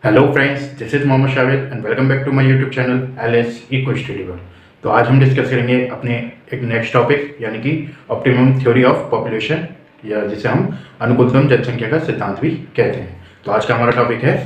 Hello friends, this is Mohammad Shaved and welcome back to my YouTube channel LS इक्व study world. तो आज हम discuss करेंगे अपने एक नेक्स्ट टॉपिक यानी कि ऑप्टिमम थ्योरी ऑफ पॉपुलेशन, या जिसे हम अनुकूलतम जनसंख्या का सिद्धांत भी कहते हैं। तो आज का हमारा टॉपिक है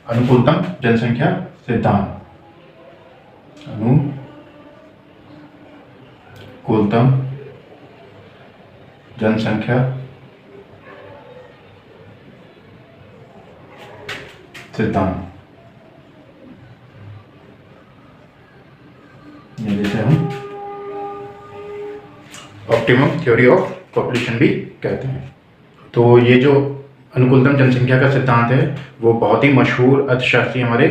अनुकूलतम जनसंख्या सिद्धांत। अनुकूलतम जनसंख्या सिद्धांत, जिसे हम ऑप्टिमम थ्योरी ऑफ पॉपुलेशन भी कहते हैं। तो ये जो अनुकूलतम जनसंख्या का सिद्धांत है वो बहुत ही मशहूर अर्थशास्त्री हमारे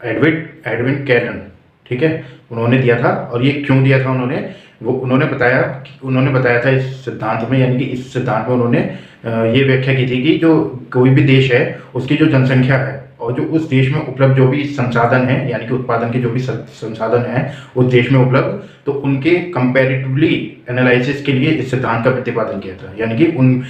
एडविन कैरन, ठीक है, उन्होंने दिया था। और ये क्यों दिया था उन्होंने बताया था इस सिद्धांत में, यानी कि इस सिद्धांत में उन्होंने ये व्याख्या की थी कि जो कोई भी देश है उसकी जो जनसंख्या है और जो उस देश में उपलब्ध जो भी संसाधन है, यानी कि उत्पादन के जो भी संसाधन हैं उस देश में उपलब्ध, तो उनके कंपैरेटिवली एनालिसिस के लिए इस सिद्धांत का प्रतिपादन किया था। यानी कि उन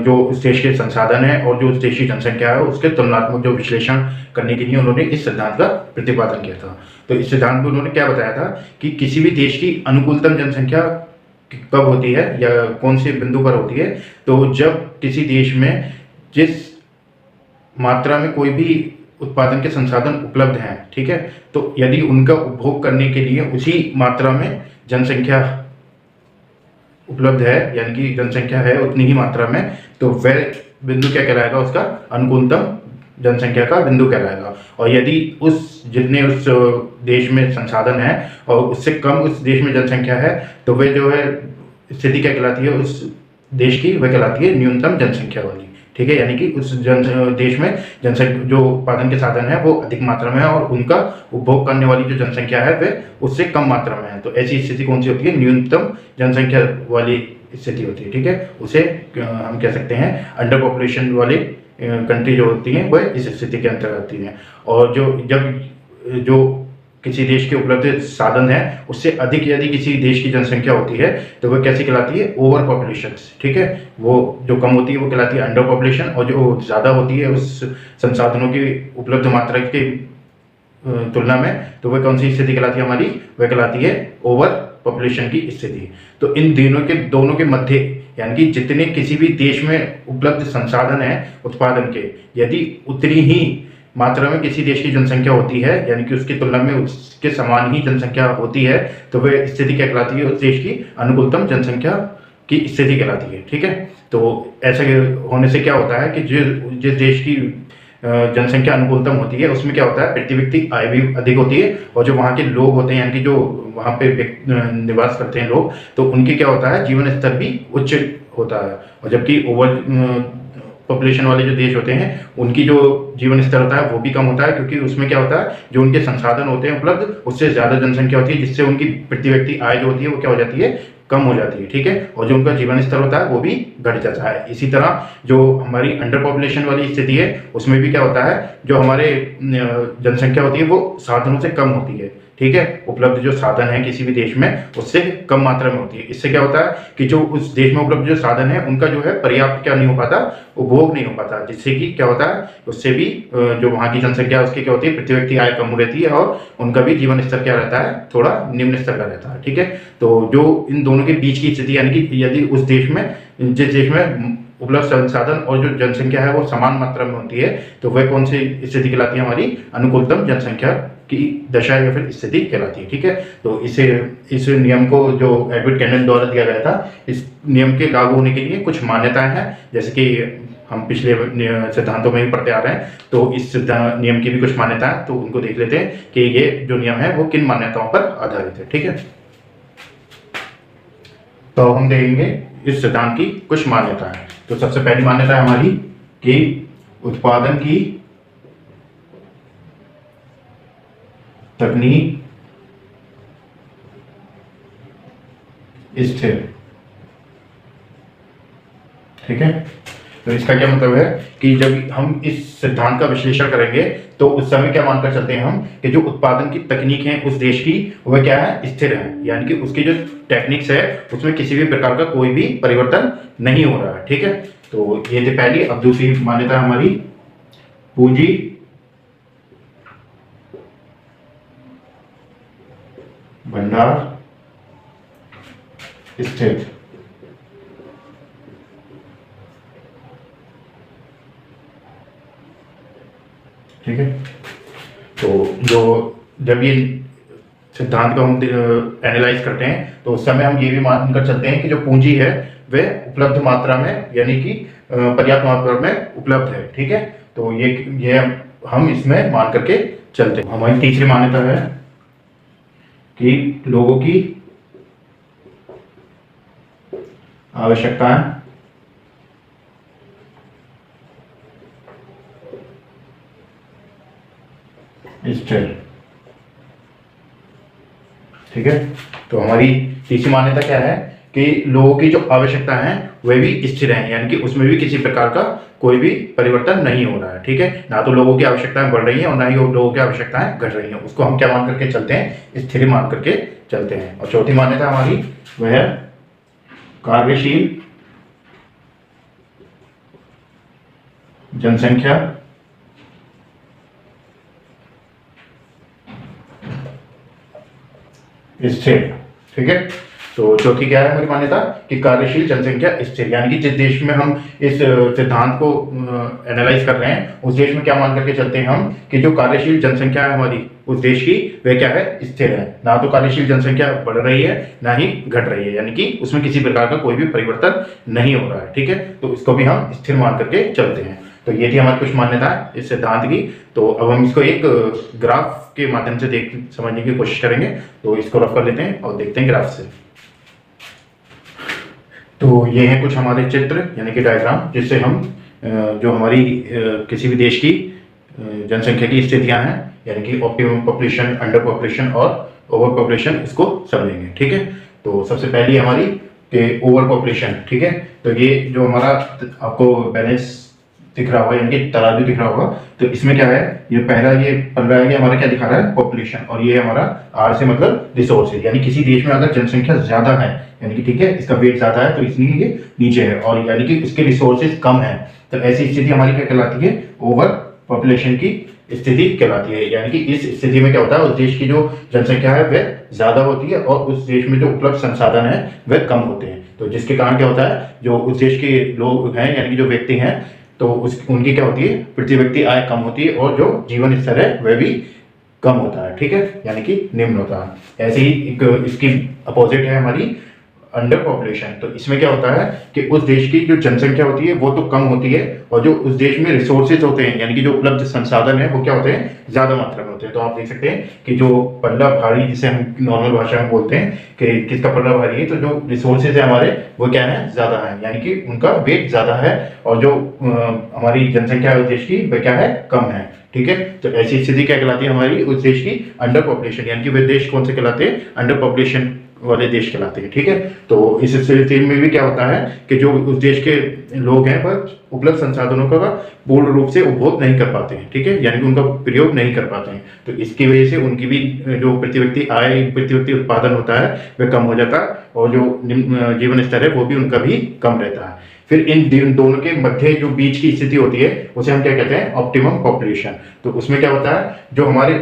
जो उस देश के संसाधन है और जो उस देश की जनसंख्या है उसके तुलनात्मक जो विश्लेषण करने के लिए उन्होंने इस सिद्धांत का प्रतिपादन किया था। तो इस सिद्धांत में उन्होंने क्या बताया था कि किसी भी देश की अनुकूलतम जनसंख्या कब होती है या कौन से बिंदु पर होती है, तो जब किसी देश में जिस मात्रा में कोई भी उत्पादन के संसाधन उपलब्ध हैं, ठीक है, तो यदि उनका उपभोग करने के लिए उसी मात्रा में जनसंख्या उपलब्ध है, यानी कि जनसंख्या है उतनी ही मात्रा में, तो वह बिंदु क्या कहलाएगा, उसका अनुकूलतम जनसंख्या का बिंदु कहलाएगा। और यदि जितने उस देश में संसाधन है और उससे कम उस देश में जनसंख्या है, तो वह जो है स्थिति क्या कहलाती है उस देश की, वह कहलाती है न्यूनतम जनसंख्या वाली, ठीक है। यानी कि उस देश में जनसंख्या जो उत्पादन के साधन है वो अधिक मात्रा में है और उनका उपभोग करने वाली जो जनसंख्या है वह उससे कम मात्रा में है। तो ऐसी स्थिति कौन सी होती है, न्यूनतम जनसंख्या वाली स्थिति होती है, ठीक है। उसे हम कह सकते हैं अंडर पॉपुलेशन वाली कंट्री जो होती हैं वह इस स्थिति के अंतर्गत आती हैं। और जो किसी देश के उपलब्ध साधन है उससे अधिक यदि किसी देश की जनसंख्या होती है तो वह कैसी कहलाती है, ओवर पॉपुलेशन, ठीक है। वो जो कम होती है वो कहलाती है अंडर पॉपुलेशन, और जो ज़्यादा होती है उस संसाधनों की उपलब्ध मात्रा की तुलना में, तो वह कौन सी स्थिति कहलाती है हमारी, वह कहलाती है ओवर पॉपुलेशन की स्थिति। तो इन दोनों के मध्य, यानी कि जितने किसी भी देश में उपलब्ध संसाधन है उत्पादन के, यदि उतनी ही मात्रा में किसी देश की जनसंख्या होती है, यानी कि उसकी तुलना में उसके समान ही जनसंख्या होती है, तो वह स्थिति क्या कहलाती है, उस देश की अनुकूलतम जनसंख्या की स्थिति कहलाती है, ठीक है। तो ऐसा होने से क्या होता है कि जिस देश की जनसंख्या अनुकूलतम होती है उसमें क्या होता है, प्रति व्यक्ति आय भी अधिक होती है, और जो वहाँ के लोग होते हैं, यानी कि जो वहाँ पे निवास करते हैं लोग, तो उनके क्या होता है, जीवन स्तर भी उच्च होता है। और जबकि ओवर पॉपुलेशन वाले जो देश होते हैं उनकी जो जीवन स्तर होता है वो भी कम होता है, क्योंकि उसमें क्या होता है, जो उनके संसाधन होते हैं उपलब्ध उससे ज़्यादा जनसंख्या होती है, जिससे उनकी प्रति व्यक्ति आय जो होती है वो क्या हो जाती है, कम हो जाती है, ठीक है। और जो उनका जीवन स्तर होता है वो भी घट जाता है। इसी तरह जो हमारी अंडर पॉपुलेशन वाली स्थिति है उसमें भी क्या होता है, जो हमारे जनसंख्या होती है वो साधनों से कम होती है, ठीक है। उपलब्ध जो साधन है किसी भी देश में उससे कम मात्रा में होती है। इससे क्या होता है कि जो उस देश में उपलब्ध जो साधन है उनका जो है पर्याप्त क्या नहीं हो पाता, उपभोग नहीं हो पाता, जिससे कि क्या होता है, उससे भी जो वहाँ की जनसंख्या उसकी क्या होती है, प्रति व्यक्ति आय कम रहती है और उनका भी जीवन स्तर क्या रहता है, थोड़ा निम्न स्तर का रहता है, ठीक है। तो जो इन दोनों के बीच की स्थिति, यानी कि यदि उस देश में, जिस देश में उपलब्ध संसाधन और जो जनसंख्या है वो समान मात्रा में होती है, तो वह कौन सी स्थिति कहलाती है, हमारी अनुकूलतम जनसंख्या की दशा या फिर स्थिति कहलाती है, ठीक है। तो इस नियम को जो एडवर्ड कैरन द्वारा दिया गया था, इस नियम के लागू होने के लिए कुछ मान्यताएं हैं, जैसे कि हम पिछले सिद्धांतों में भी पढ़ते आ रहे हैं। तो इस नियम की भी कुछ मान्यताएं, तो उनको देख लेते हैं कि ये जो नियम है वो किन मान्यताओं पर आधारित है, ठीक है। तो हम देखेंगे इस सिद्धांत की कुछ मान्यताएं। तो सबसे पहली मान्यता है हमारी कि उत्पादन की तकनीक स्थिर, ठीक है। तो इसका क्या मतलब है कि जब हम इस सिद्धांत का विश्लेषण करेंगे तो उस समय क्या मानकर चलते हैं हम कि जो उत्पादन की तकनीक है उस देश की वह क्या है, स्थिर है, यानी कि उसकी जो टेक्निक्स है उसमें किसी भी प्रकार का कोई भी परिवर्तन नहीं हो रहा है, ठीक है। तो ये थी पहली। अब दूसरी मान्यता हमारी पूंजी भंडार स्थित। ठीक है, तो जो जब ये सिद्धांत को हम एनालाइज करते हैं तो उस समय हम ये भी मानकर चलते हैं कि जो पूंजी है वह उपलब्ध मात्रा में यानी कि पर्याप्त मात्रा में उपलब्ध है। ठीक है, तो ये हम इसमें मान करके चलते हैं। हमारी तीसरी मान्यता है कि लोगों की आवश्यकताएं स्थिर। ठीक है, तो हमारी तीसरी मान्यता क्या है कि लोगों की जो आवश्यकता है वह भी स्थिर है, यानी कि उसमें भी किसी प्रकार का कोई भी परिवर्तन नहीं हो रहा है। ठीक है, ना तो लोगों की आवश्यकताएं बढ़ रही हैं और ना ही लोगों की आवश्यकताएं घट रही हैं। उसको हम क्या मान करके चलते हैं? स्थिर मान करके चलते हैं। और चौथी मान्यता हमारी वह है कार्यशील जनसंख्या स्थिर। ठीक है, तो चौथी क्या है हमारी मान्यता कि कार्यशील जनसंख्या स्थिर, यानी कि जिस देश में हम इस सिद्धांत को एनालाइज कर रहे हैं उस देश में क्या मान करके चलते हैं हम कि जो कार्यशील जनसंख्या है हमारी उस देश की वह क्या है? स्थिर है। ना तो कार्यशील जनसंख्या बढ़ रही है ना ही घट रही है, यानी कि उसमें किसी प्रकार का कोई भी परिवर्तन नहीं हो रहा है। ठीक है, तो इसको भी हम स्थिर मान करके चलते हैं। तो ये थी हमारी कुछ मान्यताएं इस सिद्धांत की। तो अब हम इसको एक ग्राफ के माध्यम से देख समझने की कोशिश करेंगे। तो इसको रफ कर लेते हैं और देखते हैं ग्राफ से। तो ये हैं कुछ हमारे चित्र यानी कि डायग्राम, जिससे हम जो हमारी किसी भी देश की जनसंख्या की स्थितियां हैं यानी कि ऑप्टिमम पॉपुलेशन, अंडर पॉपुलेशन और ओवर पॉपुलेशन, इसको समझेंगे। ठीक है, तो सबसे पहली हमारी ओवर पॉपुलेशन। ठीक है, तो ये जो हमारा आपको बैलेंस दिख रहा होगा यानी कि तराजू दिख रहा होगा, तो इसमें क्या है? ये पहला ये पढ़ रहा है कि हमारा क्या दिखा रहा है? पॉपुलेशन। और ये हमारा आर से मतलब रिसोर्सेज, यानी किसी देश में अगर जनसंख्या ज्यादा है यानी कि ठीक है इसका वेट ज्यादा है तो इसलिए ये नीचे है, और यानी कि उसके रिसोर्सेज कम है, तो ऐसी स्थिति हमारी क्या कहलाती है? ओवर पॉपुलेशन की स्थिति कहलाती है। यानी कि इस स्थिति में क्या होता है? उस देश की जो जनसंख्या है वह ज्यादा होती है और उस देश में जो उपलब्ध संसाधन है वह कम होते हैं। तो जिसके कारण क्या होता है? जो उस देश के लोग हैं यानी कि जो व्यक्ति हैं तो उनकी क्या होती है? प्रति व्यक्ति आय कम होती है और जो जीवन स्तर है वह भी कम होता है। ठीक है, यानी कि निम्न होता है। ऐसे ही एक इसकी अपोजिट है हमारी अंडर पॉपुलेशन। तो इसमें क्या होता है कि उस देश की जो जनसंख्या होती है वो तो कम होती है और जो उस देश में रिसोर्सेज होते हैं यानी कि जो उपलब्ध संसाधन है वो क्या होते हैं? ज्यादा मात्रा में होते हैं। तो आप देख सकते हैं कि जो पल्ला भारी जिसे हम नॉर्मल भाषा में बोलते हैं कि किसका पल्ला भारी है, तो जो रिसोर्सेज है हमारे वो क्या है? ज्यादा है, यानी कि उनका वेट ज्यादा है और जो हमारी जनसंख्या है उस देश की वह क्या है? कम है। ठीक है, तो ऐसी स्थिति क्या कहलाती है हमारी? उस देश की अंडर पॉपुलेशन, यानी कि वे देश कौन से कहलाते हैं? अंडर पॉपुलेशन वाले देश कहलाते हैं। ठीक है, तो इस स्थिति में भी क्या होता है कि जो उस देश के लोग हैं वह उपलब्ध संसाधनों का पूर्ण रूप से उपभोग नहीं कर पाते हैं। ठीक है, यानी कि उनका प्रयोग नहीं कर पाते हैं, तो इसकी वजह से उनकी भी जो प्रति व्यक्ति आय, प्रति व्यक्ति उत्पादन होता है वह कम हो जाता है और जो जीवन स्तर है वो भी उनका भी कम रहता है। फिर इन दोनों के मध्य जो बीच की स्थिति होती है उसे हम क्या कहते हैं? Optimum population. तो उसमें क्या होता है? जो हमारे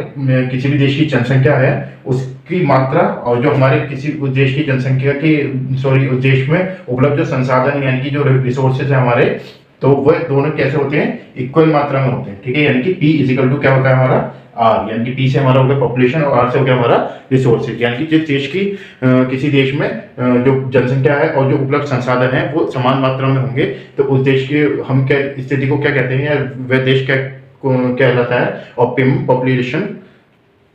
किसी भी देश की जनसंख्या है उसकी मात्रा और जो हमारे किसी उस देश की जनसंख्या की उस देश में उपलब्ध जो संसाधन यानी कि जो रिसोर्सेज है हमारे, तो वह दोनों कैसे होते हैं? इक्वल मात्रा में होते हैं। ठीक है, यानी कि P इजिकल टू क्या होता है हमारा? आर, यानी कि P से हमारा हो गया पॉपुलेशन और आर से हो गया हमारा रिसोर्सेज। यानी कि जिस देश की किसी देश में जो जनसंख्या है और जो उपलब्ध संसाधन है वो समान मात्रा में होंगे तो उस देश के हम क्या स्थिति को क्या कहते हैं या वह देश क्या कहलाता है? ऑप्टिमम पॉपुलेशन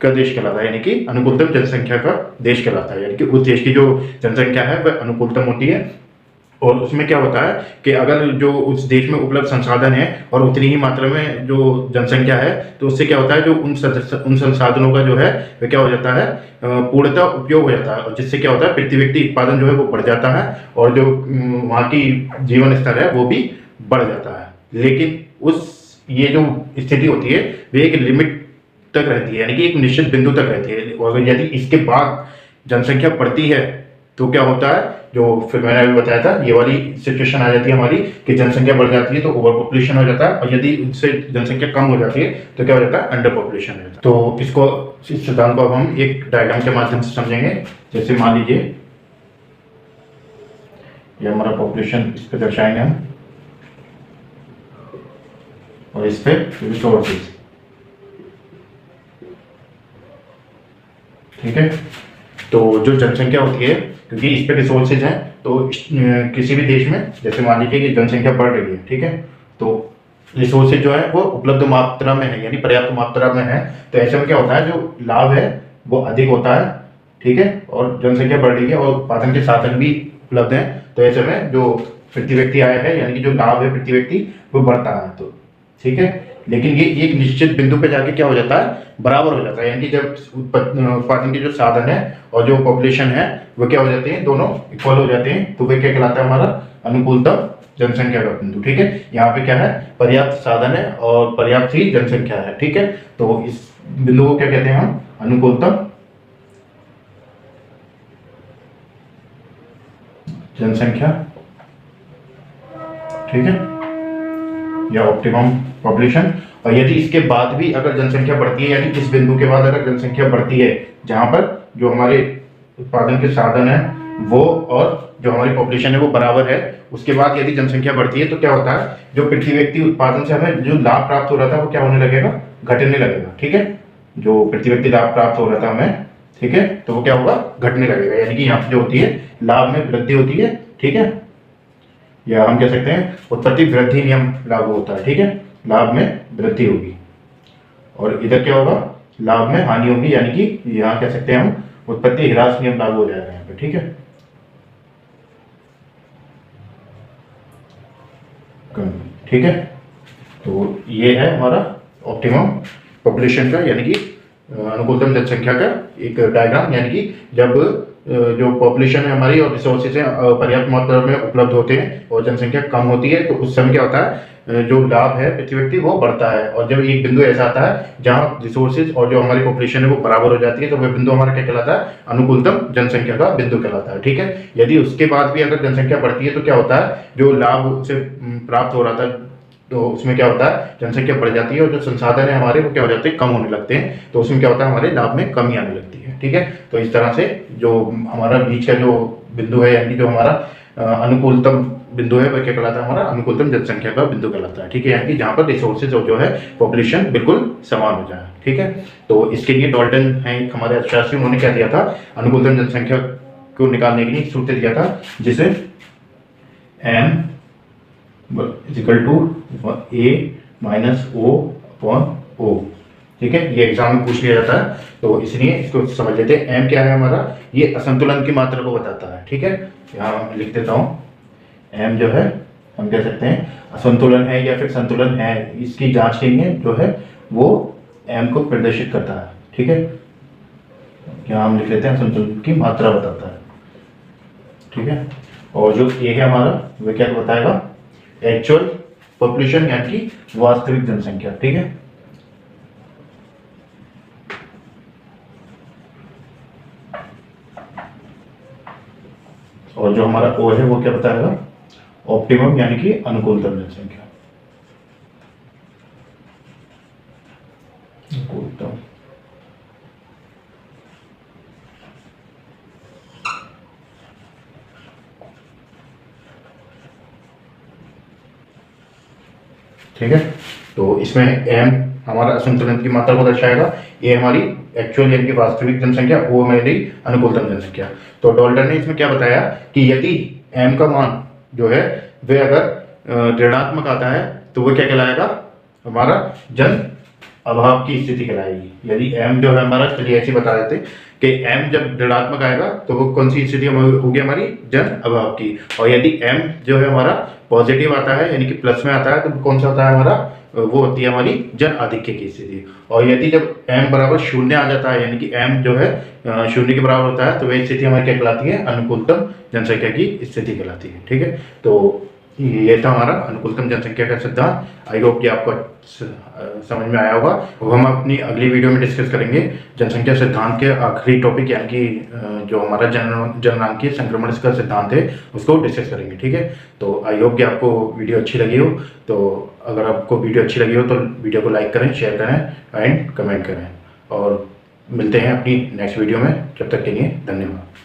का देश कहलाता है, यानी कि अनुकूलतम जनसंख्या का देश कहलाता है। यानी कि उस देश की जो जनसंख्या है वह अनुकूलतम होती है और उसमें क्या होता है कि अगर जो उस देश में उपलब्ध संसाधन है और उतनी ही मात्रा में जो जनसंख्या है तो उससे क्या होता है? जो उन संसाधनों का जो है वह क्या हो जाता है? पूर्णतः उपयोग हो जाता है और जिससे क्या होता है? प्रति व्यक्ति उत्पादन जो है वो बढ़ जाता है और जो वहाँ की जीवन स्तर है वो भी बढ़ जाता है। लेकिन ये जो स्थिति होती है वे एक लिमिट तक रहती है, यानी कि एक निश्चित बिंदु तक रहती है। और यदि इसके बाद जनसंख्या बढ़ती है तो क्या होता है, जो फिर मैंने अभी बताया था, ये वाली सिचुएशन आ जाती है हमारी कि जनसंख्या बढ़ जाती है तो ओवर पॉपुलेशन हो जाता है, और यदि इससे जनसंख्या कम हो जाती है तो क्या हो जाता है, अंडर पॉपुलेशन हो जाता है। तो इस सिद्धांत को अब हम एक डायग्राम के माध्यम से समझेंगे। जैसे मान लीजिए ये हमारा पॉपुलेशन इस पे दर्शाएंगे हम, और इस पे रिसोर्सेज, ठीक है। तो जो जनसंख्या होती है, क्योंकि इस पे रिसोर्सेज हैं, तो किसी भी देश में जैसे मान लीजिए कि जनसंख्या बढ़ रही है, ठीक है, तो रिसोर्सेज जो है वो उपलब्ध मात्रा में है, यानी पर्याप्त मात्रा में है, तो ऐसे में क्या होता है, जो लाभ है वो अधिक होता है, ठीक है, और जनसंख्या बढ़ रही है और उत्पादन के साधन भी उपलब्ध हैं, तो ऐसे में जो प्रति व्यक्ति आय है, यानी कि जो लाभ है प्रति व्यक्ति, वो बढ़ता है। तो ठीक है, लेकिन ये एक निश्चित बिंदु पे जाके क्या हो जाता है, बराबर हो जाता है, यानी कि जब उत्पादन के जो साधन है और जो पॉपुलेशन है वो क्या हो जाते हैं, दोनों इक्वल हो जाते हैं, तो वे क्या कहलाता है, हमारा अनुकूलतम जनसंख्या का बिंदु। ठीक है, यहाँ पे क्या है, पर्याप्त साधन है और पर्याप्त ही जनसंख्या है। ठीक है, तो इस बिंदु को क्या कहते हैं हम, अनुकूलतम जनसंख्या, ठीक है, या ऑप्टिमम पॉपुलेशन। और यदि इसके बाद भी अगर जनसंख्या बढ़ती है, यानी इस बिंदु के बाद अगर जनसंख्या बढ़ती है, जहां पर जो हमारे उत्पादन के साधन है वो और जो हमारी पॉपुलेशन है वो बराबर है, उसके बाद यदि जनसंख्या बढ़ती है तो क्या होता है, जो प्रति व्यक्ति उत्पादन से हमें जो लाभ प्राप्त हो रहा था वो क्या होने लगेगा, घटने लगेगा। ठीक है, जो प्रति व्यक्ति लाभ प्राप्त हो रहा था हमें, ठीक है, तो वो क्या होगा, घटने लगेगा, यानी कि यहाँ पे जो होती है लाभ में वृद्धि होती है। ठीक है, या हम कह सकते हैं उत्पत्ति वृद्धि नियम लागू होता है। ठीक है, लाभ में वृद्धि होगी और इधर क्या होगा, लाभ में हानि होगी, यानी कि यहाँ कह सकते हैं हम उत्पत्ति ह्रास नियम लागू हो जाएगा यहाँ पे। ठीक है, ठीक है, तो ये है हमारा ऑप्टिमम पॉपुलेशन का, यानी कि अनुकूलतम जनसंख्या का एक डायग्राम, यानी कि जब जो पॉपुलेशन है हमारी और रिसोर्सेज है पर्याप्त मात्रा में उपलब्ध होते हैं और जनसंख्या कम होती है, तो उस समय क्या होता है, जो लाभ है प्रति व्यक्ति वो बढ़ता है, और जब एक बिंदु ऐसा आता है जहाँ रिसोर्सेज और जो हमारी पॉपुलेशन है वो बराबर हो जाती है, तो वह बिंदु हमारा क्या कहलाता है, अनुकूलतम जनसंख्या का बिंदु कहलाता है। ठीक है, यदि उसके बाद भी अगर जनसंख्या बढ़ती है तो क्या होता है, जो लाभ से प्राप्त हो रहा था तो उसमें क्या होता है, जनसंख्या बढ़ जाती है और जो संसाधन है हमारे वो क्या हो जाते हैं, कम होने लगते हैं, तो उसमें क्या होता है, हमारे लाभ में कमी आने लगती है। ठीक है, तो इस तरह से जो हमारा बीच का जो बिंदु है, यानी जो हमारा अनुकूलतम बिंदु है वह क्या कहलाता है, हमारा अनुकूलतम जनसंख्या का बिंदु कहलाता है। ठीक है, यानी कि जहाँ पर रिसोर्सेज जो है पॉपुलेशन बिल्कुल समान हो जाए। ठीक है, तो इसके लिए डॉल्टन है हमारे अर्थशास्त्री, उन्होंने क्या दिया था, अनुकूलतम जनसंख्या को निकालने के लिए एक सूत्र दिया था, जिसे m equal to a minus o upon o। ठीक है, ये एग्जाम में पूछ लिया जाता है, तो इसलिए इसको समझ लेते हैं। m क्या है हमारा, ये असंतुलन की मात्रा को बताता है। ठीक है, यहाँ लिख देता हूँ, m जो है हम कह सकते हैं असंतुलन है या फिर संतुलन है, इसकी जांच के लिए जो है वो m को प्रदर्शित करता है। ठीक है, यहाँ हम लिख लेते हैं असंतुलन की मात्रा बताता है। ठीक है, और जो a है हमारा वह क्या बताएगा, एक्चुअल पॉपुलेशन, यानी कि वास्तविक जनसंख्या। ठीक है, और जो हमारा ओ है वो क्या बताएगा, ऑप्टिमम, यानी कि अनुकूलतम जनसंख्या। अनुकूलतम, ठीक है, तो इसमें m हमारा असंतुलन की मात्रा को दर्शाएगा, ये हमारी एक्चुअल यानी कि वास्तविक जनसंख्या, वो हमारी अनुकूलतम जनसंख्या। तो डॉल्टन ने इसमें क्या बताया कि यदि m का मान जो है वह अगर ऋणात्मक आता है तो वो क्या कहलाएगा, हमारा जन अभाव की स्थिति कहलाएगी। यदि m जो है हमारा, चलिए ऐसे बता देते कि m जब ऋणात्मक आएगा तो वो कौन सी स्थिति होगी, हमारी जन अभाव की। और यदि m जो है हमारा पॉजिटिव आता है, यानी कि प्लस में आता है, तो कौन सा होता है हमारा, वो होती है हमारी जन आधिक्य की स्थिति। और यदि जब m बराबर शून्य आ जाता है, यानी कि m जो है शून्य के बराबर होता है, तो वह स्थिति हमारी क्या कहलाती है, अनुकूलतम जनसंख्या की स्थिति कहलाती है। ठीक है, तो ये था हमारा अनुकूलतम जनसंख्या का सिद्धांत। आई होप कि आपको समझ में आया होगा। वो हम अपनी अगली वीडियो में डिस्कस करेंगे जनसंख्या सिद्धांत के आखिरी टॉपिक, यानी कि जो हमारा जननांकीय संक्रमण का सिद्धांत है उसको डिस्कस करेंगे। ठीक है, तो आई होप कि आपको वीडियो अच्छी लगी हो। तो अगर आपको वीडियो अच्छी लगी हो तो वीडियो को लाइक करें, शेयर करें एंड कमेंट करें, और मिलते हैं अपनी नेक्स्ट वीडियो में। जब तक के लिए धन्यवाद।